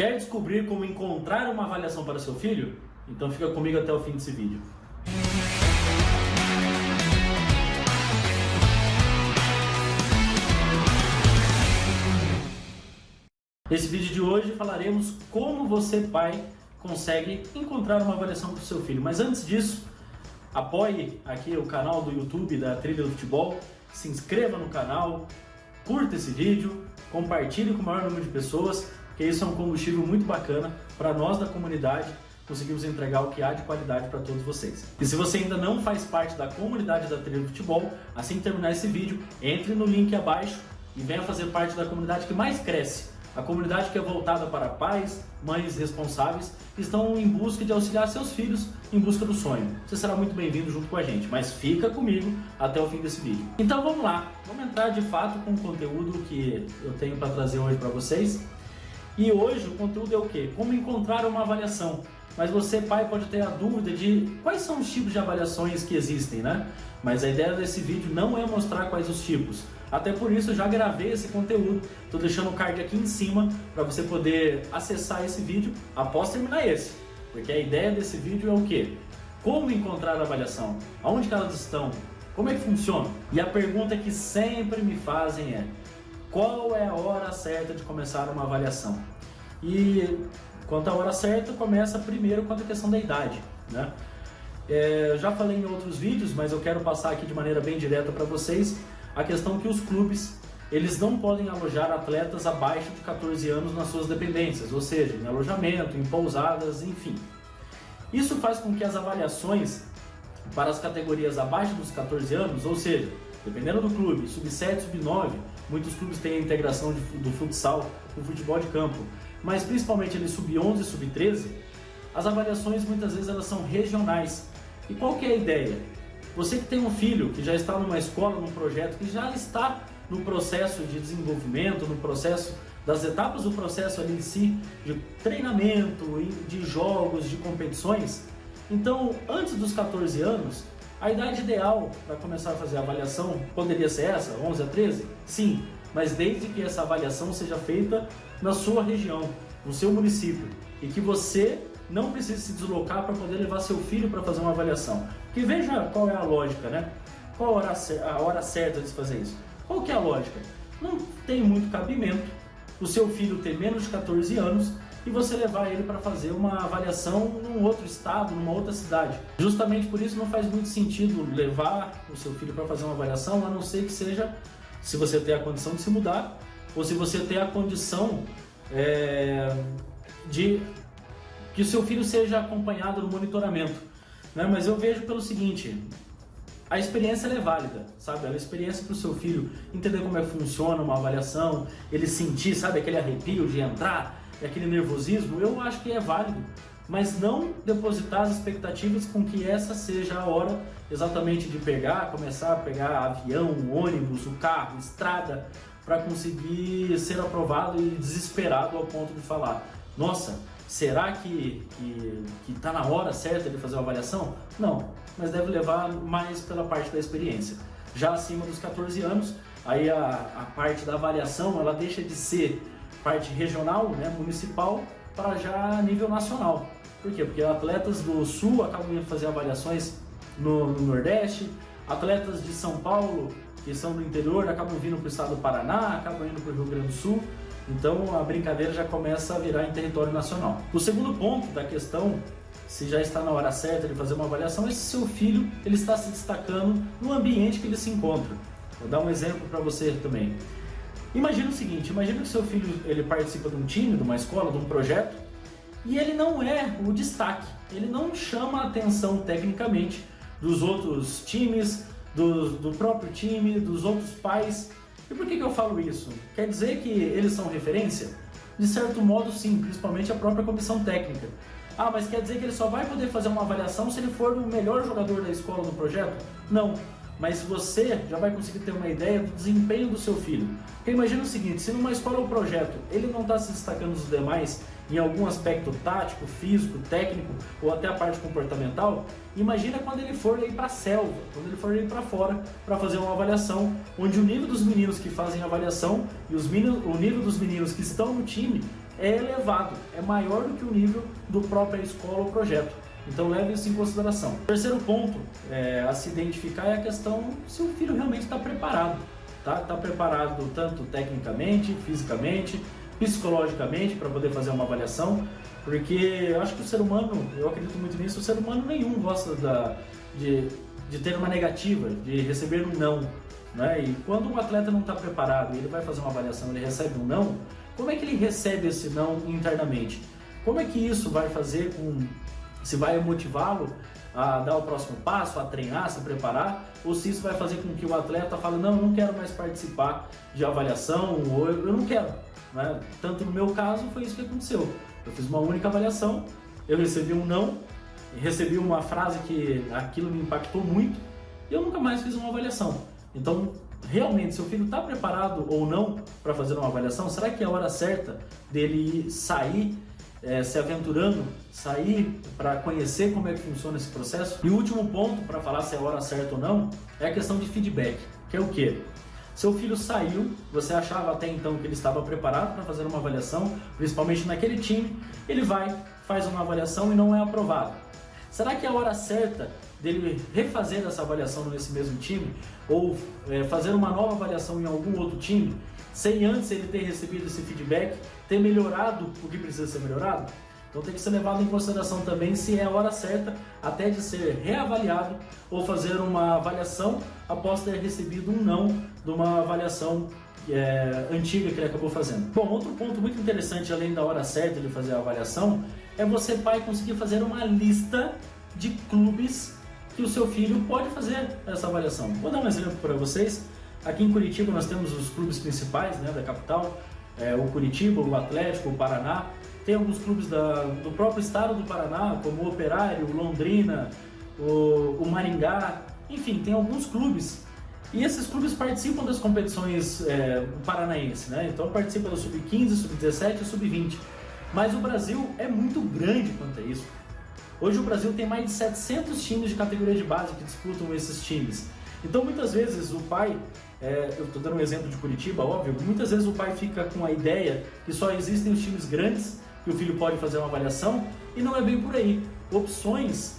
Quer descobrir como encontrar uma avaliação para seu filho? Então fica comigo até o fim desse vídeo. Nesse vídeo de hoje falaremos como você, pai, consegue encontrar uma avaliação para o seu filho. Mas antes disso, apoie aqui o canal do YouTube da Trilha do Futebol, se inscreva no canal, curta esse vídeo, compartilhe com o maior número de pessoas, porque isso é um combustível muito bacana para nós da comunidade conseguirmos entregar o que há de qualidade para todos vocês. E se você ainda não faz parte da comunidade da Trilha do Futebol, assim que terminar esse vídeo, entre no link abaixo e venha fazer parte da comunidade que mais cresce. A comunidade que é voltada para pais, mães responsáveis que estão em busca de auxiliar seus filhos em busca do sonho. Você será muito bem-vindo junto com a gente, mas fica comigo até o fim desse vídeo. Então vamos lá, vamos entrar de fato com o conteúdo que eu tenho para trazer hoje para vocês. E hoje o conteúdo é o quê? Como encontrar uma avaliação. Mas você, pai, pode ter a dúvida de quais são os tipos de avaliações que existem, né? Mas a ideia desse vídeo não é mostrar quais os tipos. Até por isso eu já gravei esse conteúdo, estou deixando o card aqui em cima para você poder acessar esse vídeo após terminar esse. Porque a ideia desse vídeo é o quê? Como encontrar a avaliação? Aonde que elas estão? Como é que funciona? E a pergunta que sempre me fazem é: qual é a hora certa de começar uma avaliação? E quanto à hora certa, começa primeiro com a questão da idade, né? Eu já falei em outros vídeos, mas eu quero passar aqui de maneira bem direta para vocês a questão que os clubes, eles não podem alojar atletas abaixo de 14 anos nas suas dependências, ou seja, em alojamento, em pousadas, enfim. Isso faz com que as avaliações para as categorias abaixo dos 14 anos, ou seja, dependendo do clube, sub-7, sub-9, muitos clubes têm a integração do futsal com o futebol de campo, mas principalmente ali sub-11 e sub-13, as avaliações muitas vezes elas são regionais. E qual que é a ideia? Você que tem um filho que já está numa escola, num projeto, que já está no processo de desenvolvimento, no processo das etapas do processo ali em si, de treinamento, de jogos, de competições, então antes dos 14 anos, a idade ideal para começar a fazer a avaliação poderia ser essa, 11 a 13? Sim, mas desde que essa avaliação seja feita na sua região, no seu município, e que você não precise se deslocar para poder levar seu filho para fazer uma avaliação. Porque veja qual é a lógica, né? Qual a hora certa de se fazer isso? Qual que é a lógica? Não tem muito cabimento o seu filho ter menos de 14 anos e você levar ele para fazer uma avaliação num outro estado, numa outra cidade. Justamente por isso não faz muito sentido levar o seu filho para fazer uma avaliação, a não ser que seja se você tem a condição de se mudar ou se você tem a condição de que o seu filho seja acompanhado no monitoramento, né? Mas eu vejo pelo seguinte: a experiência ela é válida, sabe? A experiência para o seu filho entender como é que funciona uma avaliação, ele sentir, sabe, aquele arrepio de entrar, aquele nervosismo, eu acho que é válido, mas não depositar as expectativas com que essa seja a hora exatamente de começar a pegar avião, ônibus, o carro, estrada, para conseguir ser aprovado e desesperado ao ponto de falar: nossa, será que está na hora certa de fazer uma avaliação? Não, mas deve levar mais pela parte da experiência. Já acima dos 14 anos, aí a parte da avaliação ela deixa de ser parte regional, né, municipal, para já nível nacional. Por quê? Porque atletas do Sul acabam indo fazer avaliações no Nordeste, atletas de São Paulo, que são do interior, acabam vindo para o estado do Paraná, acabam indo para o Rio Grande do Sul. Então a brincadeira já começa a virar em território nacional. O segundo ponto da questão, se já está na hora certa de fazer uma avaliação, é se seu filho ele está se destacando no ambiente que ele se encontra. Vou dar um exemplo para você também. Imagina o seguinte: imagina que seu filho ele participa de um time, de uma escola, de um projeto, e ele não é o destaque, ele não chama a atenção tecnicamente dos outros times, do próprio time, dos outros pais. E por que eu falo isso? Quer dizer que eles são referência? De certo modo sim, principalmente a própria comissão técnica. Ah, mas quer dizer que ele só vai poder fazer uma avaliação se ele for o melhor jogador da escola do projeto? Não, mas você já vai conseguir ter uma ideia do desempenho do seu filho. Porque imagina o seguinte: se numa escola ou projeto ele não está se destacando dos demais em algum aspecto tático, físico, técnico ou até a parte comportamental, imagina quando ele for ir para a selva, quando ele for ir para fora para fazer uma avaliação, onde o nível dos meninos que fazem a avaliação e o nível dos meninos que estão no time é elevado, é maior do que o nível do próprio escola ou projeto. Então leve isso em consideração. O terceiro ponto a se identificar é a questão se o filho realmente está preparado. Tá preparado tanto tecnicamente, fisicamente, psicologicamente para poder fazer uma avaliação, porque eu acho que o ser humano, eu acredito muito nisso, o ser humano nenhum gosta de ter uma negativa, de receber um não, né? E quando um atleta não está preparado e ele vai fazer uma avaliação, ele recebe um não, como é que ele recebe esse não internamente? Como é que isso vai fazer se vai motivá-lo a dar o próximo passo, a treinar, a se preparar, ou se isso vai fazer com que o atleta fale, não, eu não quero mais participar de avaliação, ou eu não quero, né? Tanto no meu caso foi isso que aconteceu. Eu fiz uma única avaliação, eu recebi um não, recebi uma frase que aquilo me impactou muito, e eu nunca mais fiz uma avaliação. Então, realmente, seu filho está preparado ou não para fazer uma avaliação? Será que é a hora certa dele sair se aventurando, sair para conhecer como é que funciona esse processo? E o último ponto para falar se é a hora certa ou não é a questão de feedback, que é o quê? Seu filho saiu, você achava até então que ele estava preparado para fazer uma avaliação, principalmente naquele time, ele vai, faz uma avaliação e não é aprovado. Será que é a hora certa dele refazer essa avaliação nesse mesmo time ou fazer uma nova avaliação em algum outro time, sem antes ele ter recebido esse feedback, ter melhorado o que precisa ser melhorado? Então tem que ser levado em consideração também se é a hora certa até de ser reavaliado ou fazer uma avaliação após ter recebido um não de uma avaliação antiga que ele acabou fazendo. Bom, outro ponto muito interessante além da hora certa de fazer a avaliação é você, pai, conseguir fazer uma lista de clubes que o seu filho pode fazer essa avaliação. Vou dar um exemplo para vocês. Aqui em Curitiba nós temos os clubes principais, né, da capital, o Curitiba, o Atlético, o Paraná. Tem alguns clubes do próprio estado do Paraná, como o Operário, o Londrina, o Maringá, enfim, tem alguns clubes. E esses clubes participam das competições paranaenses, né? Então participa do Sub-15, Sub-17 e Sub-20. Mas o Brasil é muito grande quanto a isso. Hoje o Brasil tem mais de 700 times de categoria de base que disputam esses times. Então muitas vezes o pai, eu estou dando um exemplo de Curitiba, óbvio, muitas vezes o pai fica com a ideia que só existem os times grandes que o filho pode fazer uma avaliação, e não é bem por aí. Opções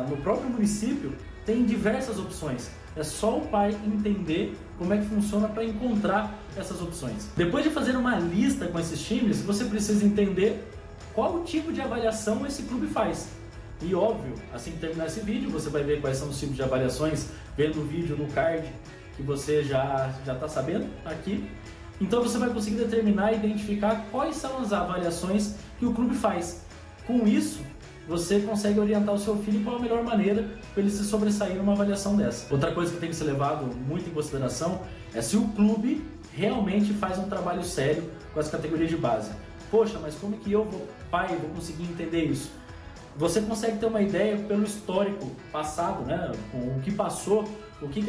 no próprio município tem diversas opções. É só o pai entender como é que funciona para encontrar essas opções. Depois de fazer uma lista com esses times, você precisa entender qual tipo de avaliação esse clube faz. E óbvio, assim que terminar esse vídeo, você vai ver quais são os tipos de avaliações, vendo o vídeo no card que você já está sabendo aqui. Então você vai conseguir determinar e identificar quais são as avaliações que o clube faz. Com isso, você consegue orientar o seu filho qual a melhor maneira para ele se sobressair numa avaliação dessa. Outra coisa que tem que ser levado muito em consideração é se o clube realmente faz um trabalho sério com as categorias de base. Poxa, mas como que eu, pai, vou conseguir entender isso? Você consegue ter uma ideia pelo histórico passado, né? Com o que passou, o que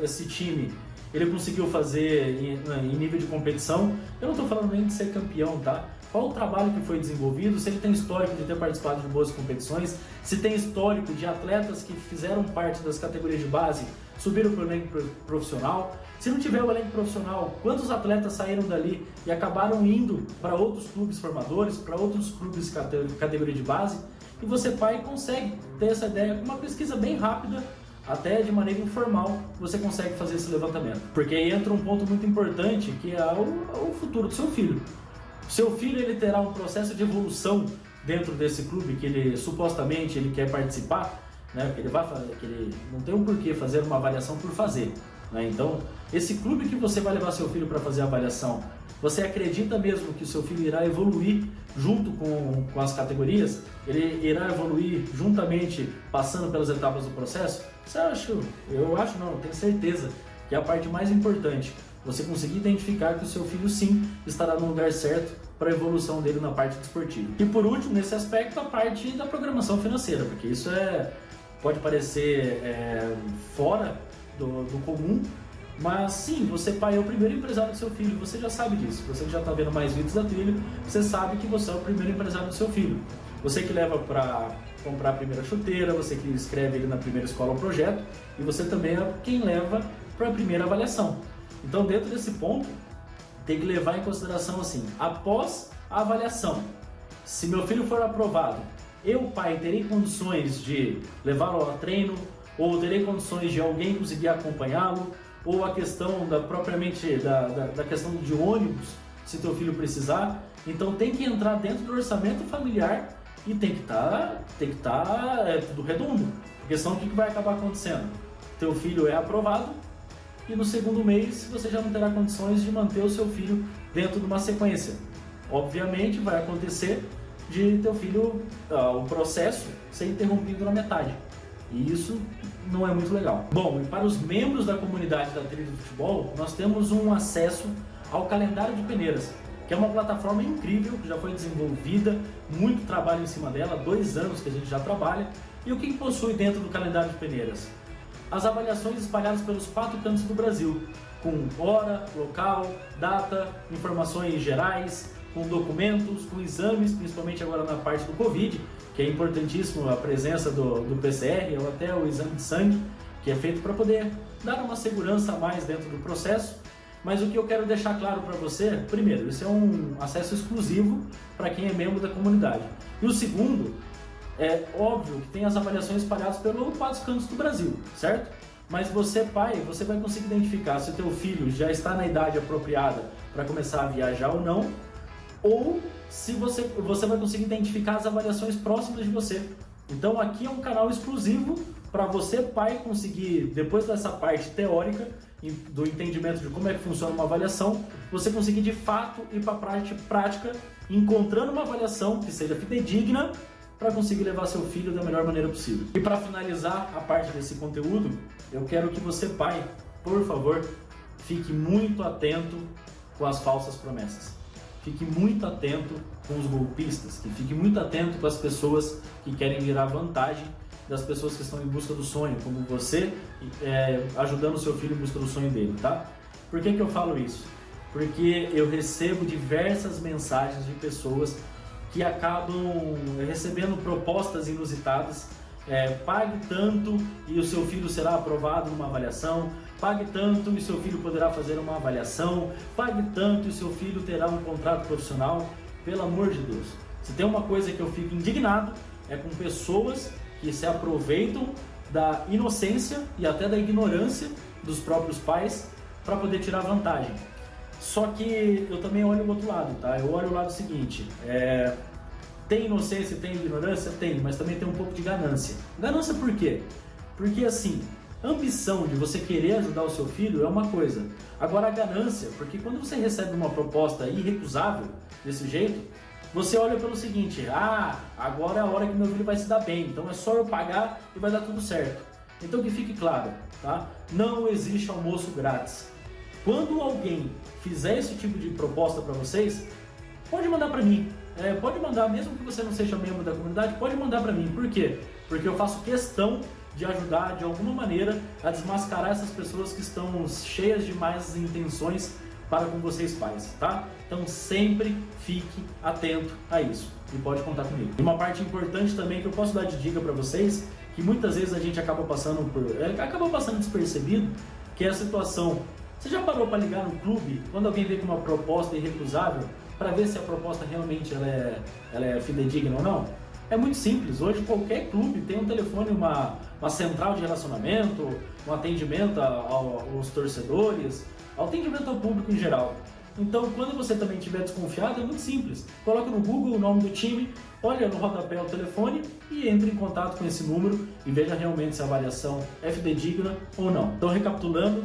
esse time ele conseguiu fazer em nível de competição. Eu não estou falando nem de ser campeão, tá? Qual o trabalho que foi desenvolvido, se ele tem histórico de ter participado de boas competições, se tem histórico de atletas que fizeram parte das categorias de base, subiram para o elenco profissional. Se não tiver o elenco profissional, quantos atletas saíram dali e acabaram indo para outros clubes formadores, para outros clubes de categoria de base? E você, pai, consegue ter essa ideia com uma pesquisa bem rápida, até de maneira informal, você consegue fazer esse levantamento. Porque aí entra um ponto muito importante, que é o futuro do seu filho. Seu filho ele terá um processo de evolução dentro desse clube que ele supostamente ele quer participar, né? Que ele não tem um porquê fazer uma avaliação por fazer, né? Então, esse clube que você vai levar seu filho para fazer a avaliação, você acredita mesmo que o seu filho irá evoluir junto com as categorias? Ele irá evoluir juntamente, passando pelas etapas do processo? Eu acho não, eu tenho certeza que é a parte mais importante. Você conseguir identificar que o seu filho sim estará no lugar certo para a evolução dele na parte desportiva. E por último, nesse aspecto, a parte da programação financeira, porque isso pode parecer fora do comum, mas sim, você, pai, é o primeiro empresário do seu filho, você já sabe disso. Você que já está vendo mais vídeos da trilha, você sabe que você é o primeiro empresário do seu filho. Você que leva para comprar a primeira chuteira, você que escreve ele na primeira escola ou projeto, e você também é quem leva para a primeira avaliação. Então, dentro desse ponto, tem que levar em consideração assim, após a avaliação. Se meu filho for aprovado, eu, pai, terei condições de levá-lo a treino, ou terei condições de alguém conseguir acompanhá-lo, ou a questão propriamente da questão de ônibus, se teu filho precisar. Então tem que entrar dentro do orçamento familiar e tem que estar tudo redondo. Porque senão o que vai acabar acontecendo? Teu filho é aprovado e no segundo mês você já não terá condições de manter o seu filho dentro de uma sequência. Obviamente vai acontecer de teu filho, o processo ser interrompido na metade. E isso não é muito legal. Bom, e para os membros da comunidade da Trilha do Futebol, nós temos um acesso ao calendário de peneiras, que é uma plataforma incrível, que já foi desenvolvida, muito trabalho em cima dela, 2 anos que a gente já trabalha. E o que possui dentro do calendário de peneiras? As avaliações espalhadas pelos 4 cantos do Brasil, com hora, local, data, informações gerais, com documentos, com exames, principalmente agora na parte do Covid, que é importantíssimo a presença do PCR ou até o exame de sangue, que é feito para poder dar uma segurança a mais dentro do processo. Mas o que eu quero deixar claro para você, primeiro, isso é um acesso exclusivo para quem é membro da comunidade. E o segundo, é óbvio que tem as avaliações espalhadas pelos 4 cantos do Brasil, certo? Mas você, pai, você vai conseguir identificar se o teu filho já está na idade apropriada para começar a viajar ou não, ou se você vai conseguir identificar as avaliações próximas de você. Então aqui é um canal exclusivo para você, pai, conseguir, depois dessa parte teórica, do entendimento de como é que funciona uma avaliação, você conseguir de fato ir para a parte prática, encontrando uma avaliação que seja fidedigna para conseguir levar seu filho da melhor maneira possível. E para finalizar a parte desse conteúdo, eu quero que você, pai, por favor, fique muito atento com as falsas promessas. Fique muito atento com os golpistas, que fique muito atento com as pessoas que querem virar vantagem das pessoas que estão em busca do sonho, como você, ajudando o seu filho em busca do sonho dele, tá? Por que eu falo isso? Porque eu recebo diversas mensagens de pessoas que acabam recebendo propostas inusitadas. Pague tanto e o seu filho será aprovado numa avaliação, pague tanto e seu filho poderá fazer uma avaliação, pague tanto e seu filho terá um contrato profissional. Pelo amor de Deus, se tem uma coisa que eu fico indignado é com pessoas que se aproveitam da inocência e até da ignorância dos próprios pais para poder tirar vantagem. Só que eu também olho o outro lado, tá? Eu olho o lado seguinte, tem inocência, tem ignorância? Tem, mas também tem um pouco de ganância. Ganância por quê? Porque assim, ambição de você querer ajudar o seu filho é uma coisa. Agora a ganância, porque quando você recebe uma proposta irrecusável desse jeito, você olha pelo seguinte, agora é a hora que meu filho vai se dar bem, então é só eu pagar e vai dar tudo certo. Então que fique claro, tá? Não existe almoço grátis. Quando alguém fizer esse tipo de proposta para vocês, pode mandar para mim. Pode mandar, mesmo que você não seja membro da comunidade, pode mandar para mim. Por quê? Porque eu faço questão de ajudar de alguma maneira a desmascarar essas pessoas que estão cheias de más intenções para com vocês pais, tá? Então sempre fique atento a isso e pode contar comigo. E uma parte importante também que eu posso dar de dica para vocês, que muitas vezes a gente acaba passando despercebido, que é a situação. Você já parou para ligar no clube quando alguém vem com uma proposta irrecusável para ver se a proposta realmente ela é fidedigna ou não? É muito simples. Hoje qualquer clube tem um telefone, uma central de relacionamento, um atendimento aos torcedores, atendimento ao público em geral. Então, quando você também estiver desconfiado, é muito simples. Coloca no Google o nome do time, olha no rodapé o telefone e entre em contato com esse número e veja realmente se a avaliação é fidedigna ou não. Então, recapitulando,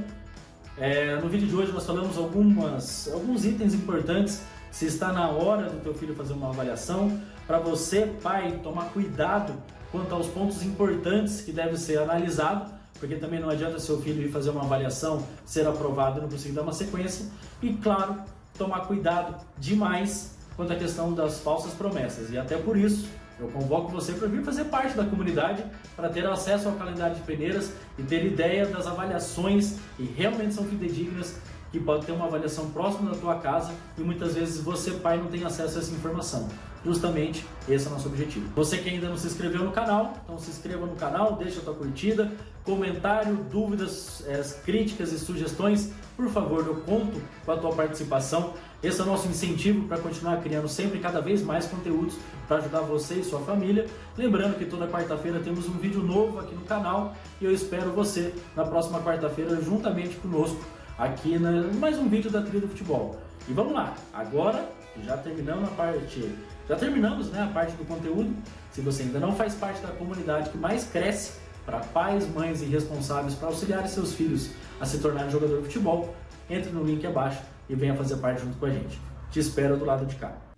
no vídeo de hoje nós falamos alguns itens importantes. Se está na hora do teu filho fazer uma avaliação, para você, pai, tomar cuidado quanto aos pontos importantes que deve ser analisado, porque também não adianta seu filho ir fazer uma avaliação, ser aprovado e não conseguir dar uma sequência. E claro, tomar cuidado demais quanto à questão das falsas promessas. E até por isso, eu convoco você para vir fazer parte da comunidade, para ter acesso ao calendário de peneiras e ter ideia das avaliações que realmente são fidedignas, que pode ter uma avaliação próxima da tua casa e muitas vezes você, pai, não tem acesso a essa informação. Justamente esse é o nosso objetivo. Você que ainda não se inscreveu no canal, então se inscreva no canal, deixa a tua curtida, comentário, dúvidas, críticas e sugestões, por favor, eu conto com a tua participação. Esse é o nosso incentivo para continuar criando sempre cada vez mais conteúdos para ajudar você e sua família. Lembrando que toda quarta-feira temos um vídeo novo aqui no canal e eu espero você na próxima quarta-feira juntamente conosco aqui mais um vídeo da Trilha do Futebol. E vamos lá, agora já terminamos a parte do conteúdo. Se você ainda não faz parte da comunidade que mais cresce para pais, mães e responsáveis para auxiliar seus filhos a se tornarem jogador de futebol, entre no link abaixo e venha fazer parte junto com a gente. Te espero do lado de cá.